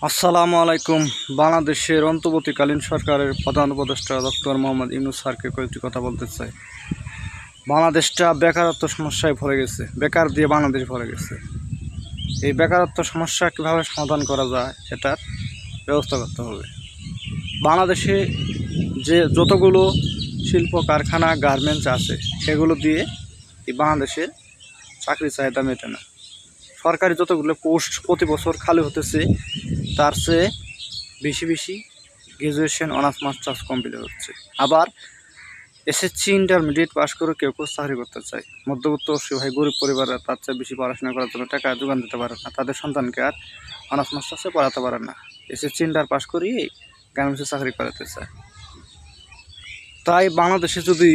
আসসালামু আলাইকুম। বাংলাদেশের অন্তর্বর্তীকালীন সরকারের প্রধান উপদেষ্টা ডক্টর মোহাম্মদ ইউনূস স্যারকে কয়েকটি কথা বলতে চাই। বাংলাদেশটা বেকারত্ব সমস্যায় ভরে গেছে, বেকার দিয়ে বাংলাদেশ ভরে গেছে। এই বেকারত্ব সমস্যা কীভাবে সমাধান করা যায় এটার ব্যবস্থা করতে হবে। বাংলাদেশে যে যতগুলো শিল্প কারখানা গার্মেন্টস আছে সেগুলো দিয়ে এই বাংলাদেশের চাকরির চাহিদা মেটে না। সরকারি যতগুলো পোস্ট প্রতি বছর খালি হতেছে তার চেয়ে বেশি বেশি গ্র্যাজুয়েশন অনার্স মাস্টার্স কমপ্লিট হচ্ছে। আবার এসএসসি ইন্টারমিডিয়েট পাস করে কেউ কেউ চাকরি করতে চায়। মধ্যবিত্ত অসহায় গরিব পরিবাররা তার চেয়ে বেশি পড়াশোনা করার জন্য টাকা যোগান দিতে পারে না, তাদের সন্তানকে আর অনার্স মাস্টার্সে পড়াতে পারে না, এসএসসি ইন্টার পাস করিয়ে গার্মেন্টসে চাকরি করাতে চায়। তাই বাংলাদেশে যদি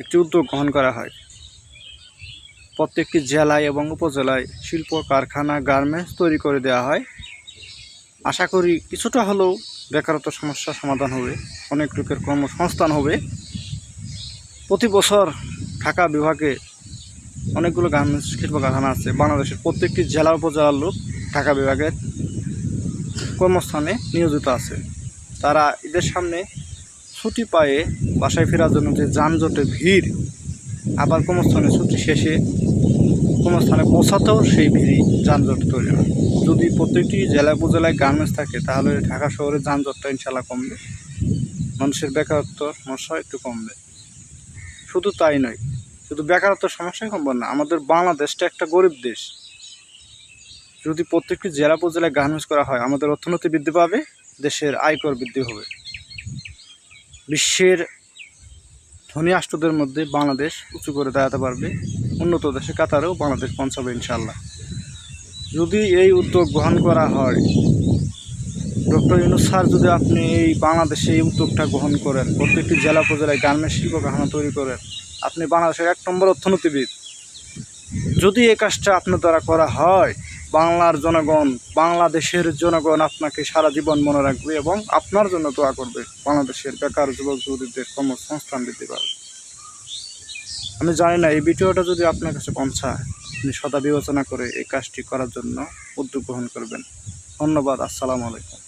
একটি উদ্যোগ গ্রহণ করা হয়, প্রত্যেকটি জেলায় এবং উপজেলায় শিল্প কারখানা গার্মেন্টস তৈরি করে দেওয়া হয়, আশা করি কিছুটা হলেও বেকারত্ব সমস্যার সমাধান হবে, অনেক লোকের কর্মসংস্থান হবে। প্রতি বছর ঢাকা বিভাগে অনেকগুলো গার্মেন্টস শিল্প কারখানা আছে। বাংলাদেশের প্রত্যেকটি জেলা উপজেলার লোক ঢাকা বিভাগের কর্মস্থানে নিয়োজিত আছে। তারা ঈদের সামনে ছুটি পায়ে বাসায় ফেরার জন্য যে যানজটে ভিড়, আবার কর্মস্থানে ছুটি শেষে কর্মস্থানে পৌঁছাতেও সেই ভিড় যানজট তৈরি হয়। যদি প্রত্যেকটি জেলা উপজেলায় গার্মেন্টস থাকে তাহলে ঢাকা শহরে যানজটটা ইনশাল্লাহ কমবে, মানুষের বেকারত্ব সমস্যা একটু কমবে। শুধু তাই নয়, শুধু বেকারত্ব সমস্যাই কমবে না, আমাদের বাংলাদেশটা একটা গরিব দেশ। যদি প্রত্যেকটি জেলা উপজেলায় গার্মেন্টস করা হয়, আমাদের অর্থনীতি বৃদ্ধি পাবে, দেশের আয়কর বৃদ্ধি হবে। বিশ্বের ধনী রাষ্ট্রদের মধ্যে বাংলাদেশ উঁচু করে দাঁড়াতে পারবে, উন্নত দেশে কাতারেও বাংলাদেশ পৌঁছাবে ইনশাল্লাহ। যদি এই উদ্যোগ গ্রহণ করা হয়, ডক্টর ইউনূস স্যার যদি আপনি এই বাংলাদেশে এই উদ্যোগটা গ্রহণ করেন, প্রত্যেকটি জেলা উপজেলায় গার্মেন্টস শিল্প কারখানা তৈরি করেন, আপনি বাংলাদেশের 1 নম্বর অর্থনীতিবিদ। যদি এই কাজটা আপনার দ্বারা করা হয়, বাংলার জনগণ, বাংলাদেশের জনগণ আপনাকে সারা জীবন মনে রাখবে এবং আপনার জন্য দোয়া করবে। বাংলাদেশের বেকার যুবক যুবতীদের কর্মসংস্থান বৃদ্ধি পাবে। আমি জানি না এই ভিডিওটা যদি আপনার কাছে পৌঁছায়, আপনি সদা বিবেচনা করে এই কাজটি করার জন্য উদ্যোগ গ্রহণ করবেন। ধন্যবাদ। আসসালামু আলাইকুম।